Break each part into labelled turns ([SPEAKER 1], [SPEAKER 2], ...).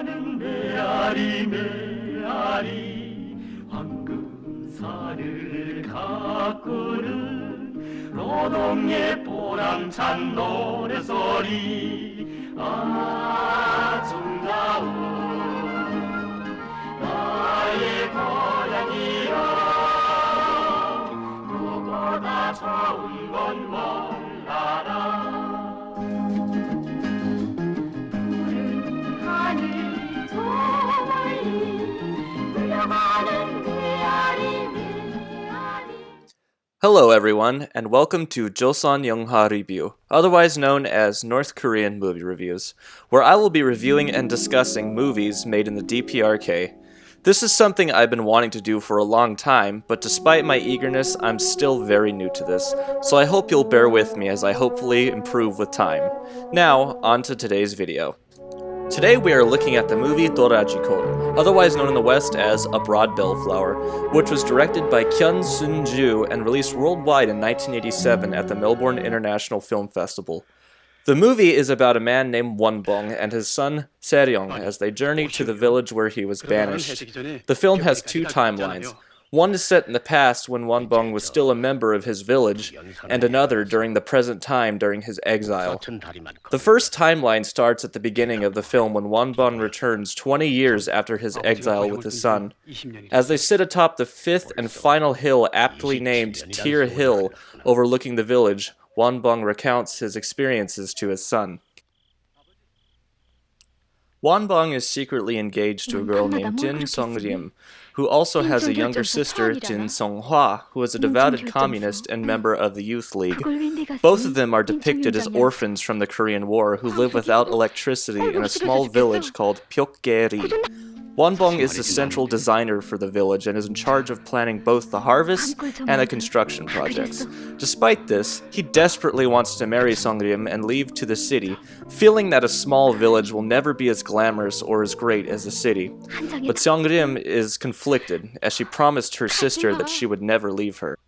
[SPEAKER 1] 메아리 메아리 황금살을 가꾸는 노동의 보람찬 노래소리 아름다운 나의 고향이여 그보다 좋은 건 몰라라
[SPEAKER 2] Hello everyone, and welcome to Joseon Yonghwa Review, otherwise known as North Korean Movie Reviews, where I will be reviewing and discussing movies made in the DPRK. This is something I've been wanting to do for a long time, but despite my eagerness, I'm still very new to this, so I hope you'll bear with me as I hopefully improve with time. Now, on to today's video. Today we are looking at the movie Dorajiko, otherwise known in the West as Abroad Bellflower, which was directed by Kyun Sun-ju and released worldwide in 1987 at the Melbourne International Film Festival. The movie is about a man named Wonbong and his son Seryong as they journey to the village where he was banished. The film has two timelines. One is set in the past when Wonbong was still a member of his village, and another during the present time during his exile. The first timeline starts at the beginning of the film when Wonbong returns 20 years after his exile with his son. As they sit atop the fifth and final hill aptly named Tyr Hill overlooking the village, Wonbong recounts his experiences to his son. Wonbong is secretly engaged to a girl named Jin Song-rim, who also has a younger sister, Jin Song-hwa, who is a devoted communist and member of the Youth League. Both of them are depicted as orphans from the Korean War who live without electricity in a small village called Pyeokgaeri. Wonbong is the central designer for the village and is in charge of planning both the harvest and the construction projects. Despite this, he desperately wants to marry Song-rim and leave to the city, feeling that a small village will never be as glamorous or as great as the city. But Song-rim is conflicted, as she promised her sister that she would never leave her.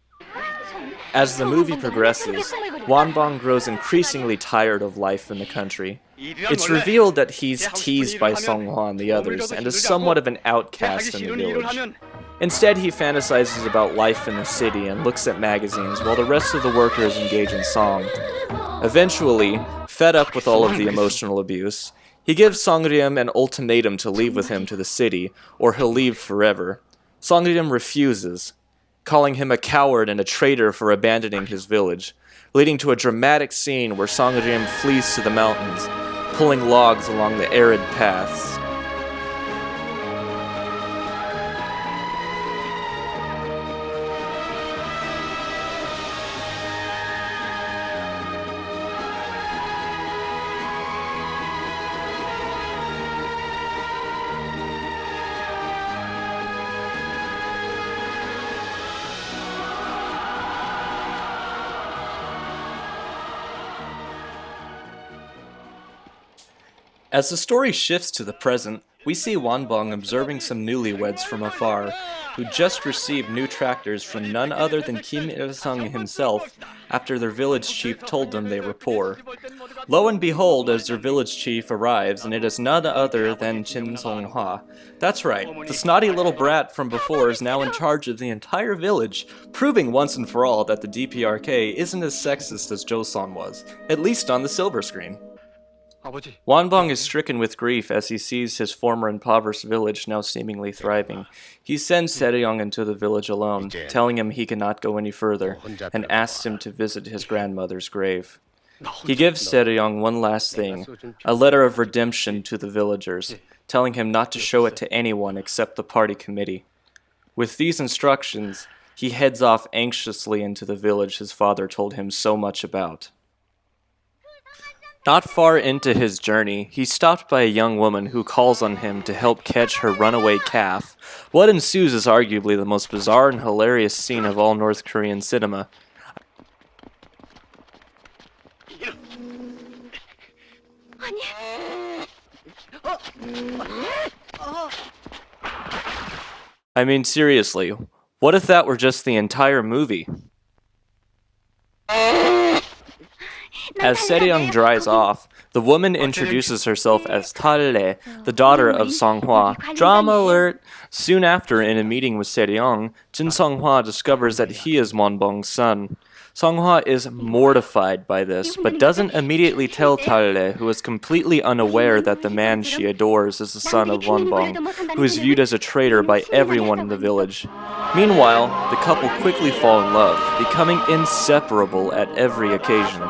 [SPEAKER 2] As the movie progresses, Wonbong grows increasingly tired of life in the country. It's revealed that he's teased by Song-hwa and the others, and is somewhat of an outcast in the village. Instead, he fantasizes about life in the city and looks at magazines, while the rest of the workers engage in song. Eventually, fed up with all of the emotional abuse, he gives Song-rim an ultimatum to leave with him to the city, or he'll leave forever. Song-rim refuses, calling him a coward and a traitor for abandoning his village, leading to a dramatic scene where Song-rim flees to the mountains, pulling logs along the arid paths. As the story shifts to the present, we see Wonbong observing some newlyweds from afar, who just received new tractors from none other than Kim Il-sung himself after their village chief told them they were poor. Lo and behold, as their village chief arrives, and it is none other than Jin Song-hwa. That's right, the snotty little brat from before is now in charge of the entire village, proving once and for all that the DPRK isn't as sexist as Joseon was, at least on the silver screen. Wonbong is stricken with grief as he sees his former impoverished village now seemingly thriving. He sends Seryong into the village alone, telling him he cannot go any further, and asks him to visit his grandmother's grave. He gives Seryong one last thing, a letter of redemption to the villagers, telling him not to show it to anyone except the party committee. With these instructions, he heads off anxiously into the village his father told him so much about. Not far into his journey, he's stopped by a young woman who calls on him to help catch her runaway calf. What ensues is arguably the most bizarre and hilarious scene of all North Korean cinema. I mean, seriously, what if that were just the entire movie? As Seryong dries off, The woman introduces herself as Talle, the daughter of Songhua. Drama alert! Soon after, in a meeting with Seryong, Jin Songhua discovers that he is Wonbong's son. Songhua is mortified by this, but doesn't immediately tell Talle, who is completely unaware that the man she adores is the son of Wonbong, who is viewed as a traitor by everyone in the village. Meanwhile, the couple quickly fall in love, becoming inseparable at every occasion.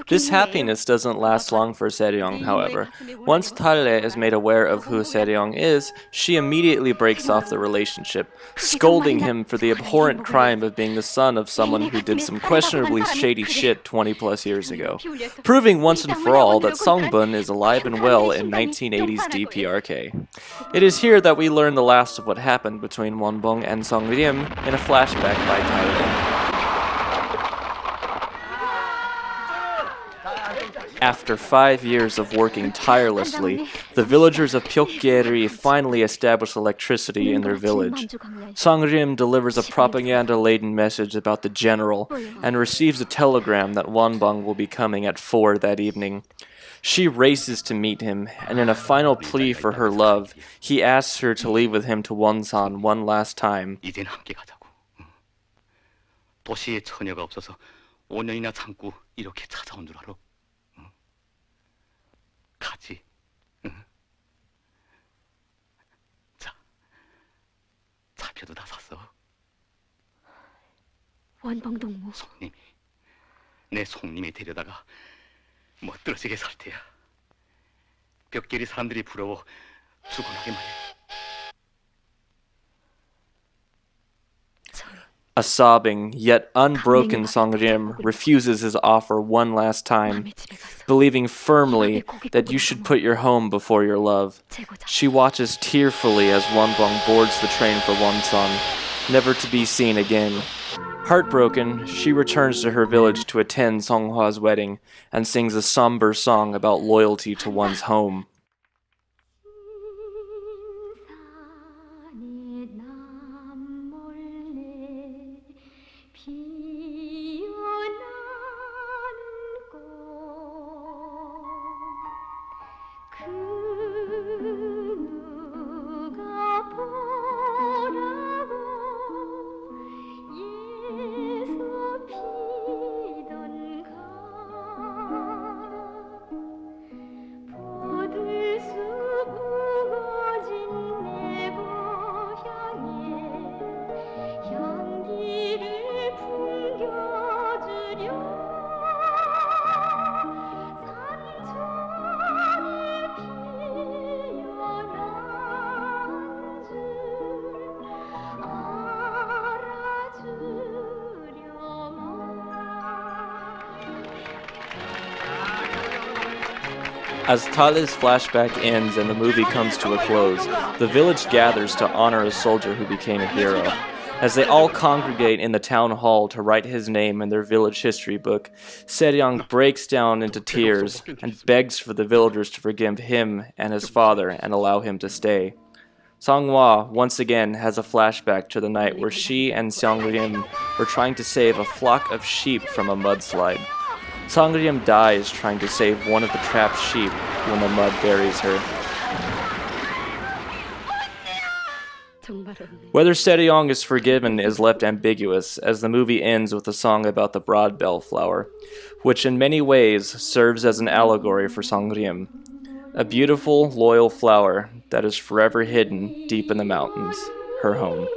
[SPEAKER 2] This happiness doesn't last long for Seryong, however. Once Talle is made aware of who Seryong is, she immediately breaks off the relationship, scolding him for the abhorrent crime of being the son of someone who did some questionably shady shit 20 plus years ago, proving once and for all that Songbun is alive and well in 1980s DPRK. It is here that we learn the last of what happened between Wonbong and Songriem in a flashback by Talle. After 5 years of working tirelessly, the villagers of Pyeokgyeri finally establish electricity in their village. Songriem delivers a propaganda-laden message about the general and receives a telegram that Wonbong will be coming at 4 that evening. She races to meet him, and in a final plea for her love, he asks her to leave with him to Wonsan one last time.
[SPEAKER 3] 이젠 함께 가자고. 도시에 처녀가 없어서 5년이나 참고 이렇게 찾아온 줄 알아? 가지. 자, 차표도 다 샀어.
[SPEAKER 4] 원봉 동무.
[SPEAKER 3] 내 송님이 데려다가 멋들어지게 살 테야. 벽길이 사람들이 부러워 죽어나게 말이야.
[SPEAKER 2] A sobbing, yet unbroken Songriem refuses his offer one last time, believing firmly that you should put your home before your love. She watches tearfully as Wonbong boards the train for Wonsan, never to be seen again. Heartbroken, she returns to her village to attend Songhwa's wedding and sings a somber song about loyalty to one's home. As Talle's flashback ends and the movie comes to a close, the village gathers to honor a soldier who became a hero. As they all congregate in the town hall to write his name in their village history book, Seryong breaks down into tears and begs for the villagers to forgive him and his father and allow him to stay. Songhwa once again has a flashback to the night where she and Songriem were trying to save a flock of sheep from a mudslide. Songriem dies trying to save one of the trapped sheep when the mud buries her. Whether Seryong is forgiven is left ambiguous, as the movie ends with a song about the broad bellflower, which in many ways serves as an allegory for Songriem, a beautiful, loyal flower that is forever hidden deep in the mountains, her home.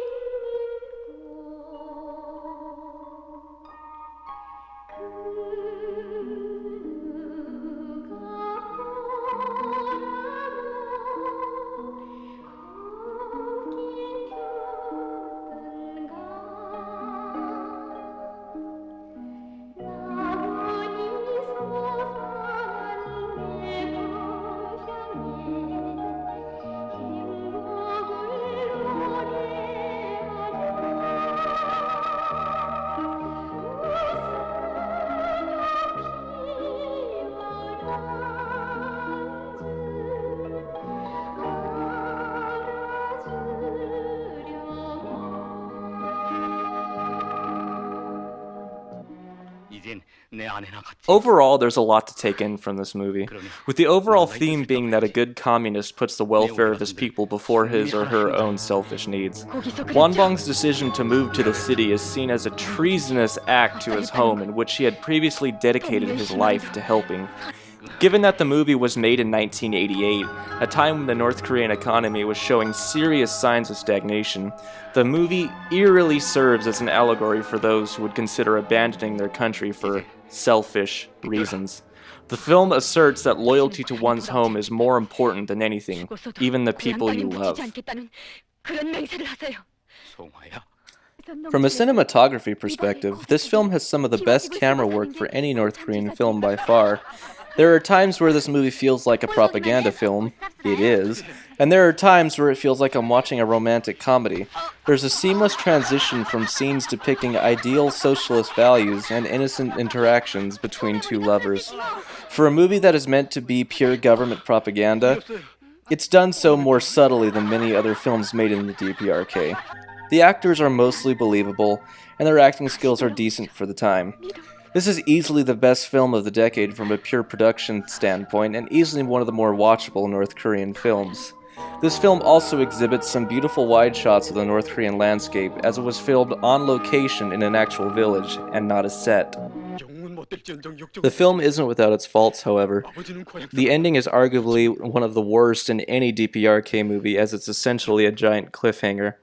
[SPEAKER 3] 이젠 내 아내나 같이
[SPEAKER 2] Overall, there's a lot to take in from this movie, with the overall theme being that a good communist puts the welfare of his people before his or her own selfish needs. Wonbong's decision to move to the city is seen as a treasonous act to his home in which he had previously dedicated his life to helping. Given that the movie was made in 1988, a time when the North Korean economy was showing serious signs of stagnation, the movie eerily serves as an allegory for those who would consider abandoning their country for selfish reasons. The film asserts that loyalty to one's home is more important than anything, even the people you love.
[SPEAKER 3] 송화야.
[SPEAKER 2] From a cinematography perspective, this film has some of the best camera work for any North Korean film by far. There are times where this movie feels like a propaganda film. It is. And there are times where it feels like I'm watching a romantic comedy. There's a seamless transition from scenes depicting ideal socialist values and innocent interactions between two lovers. For a movie that is meant to be pure government propaganda, it's done so more subtly than many other films made in the DPRK. The actors are mostly believable, and their acting skills are decent for the time. This is easily the best film of the decade from a pure production standpoint, and easily one of the more watchable North Korean films. This film also exhibits some beautiful wide shots of the North Korean landscape, as it was filmed on location in an actual village, and not a set. The film isn't without its faults, however. The ending is arguably one of the worst in any DPRK movie, as it's essentially a giant cliffhanger.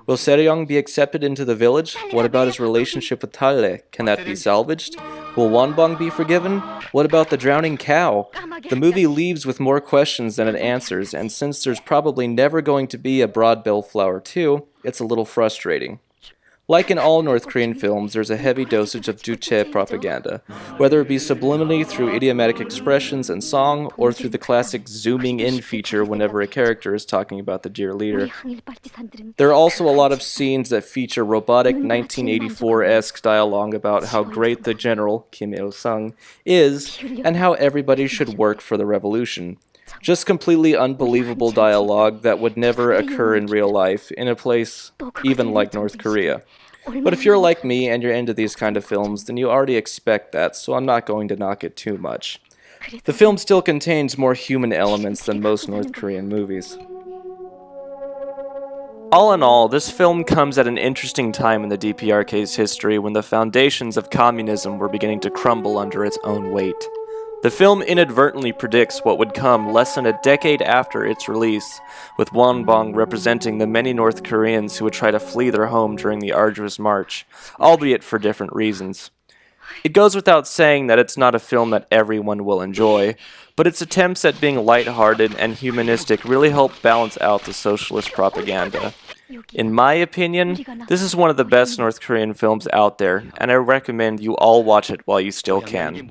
[SPEAKER 2] Will Seryong be accepted into the village? What about his relationship with Talle? Can that be salvaged? Will Wonbong be forgiven? What about the drowning cow? The movie leaves with more questions than it answers, and since there's probably never going to be a Broad Bellflower 2, it's a little frustrating. Like in all North Korean films, there's a heavy dosage of juche propaganda, whether it be subliminally through idiomatic expressions and song, or through the classic zooming in feature whenever a character is talking about the dear leader. There are also a lot of scenes that feature robotic 1984-esque dialogue about how great the general, Kim Il-sung, is, and how everybody should work for the revolution. Just completely unbelievable dialogue that would never occur in real life, in a place even like North Korea. But if you're like me and you're into these kind of films, then you already expect that, so I'm not going to knock it too much. The film still contains more human elements than most North Korean movies. All in all, this film comes at an interesting time in the DPRK's history when the foundations of communism were beginning to crumble under its own weight. The film inadvertently predicts what would come less than a decade after its release, with Wonbong representing the many North Koreans who would try to flee their home during the arduous march, albeit for different reasons. It goes without saying that it's not a film that everyone will enjoy, but its attempts at being lighthearted and humanistic really help balance out the socialist propaganda. In my opinion, this is one of the best North Korean films out there, and I recommend you all watch it while you still can.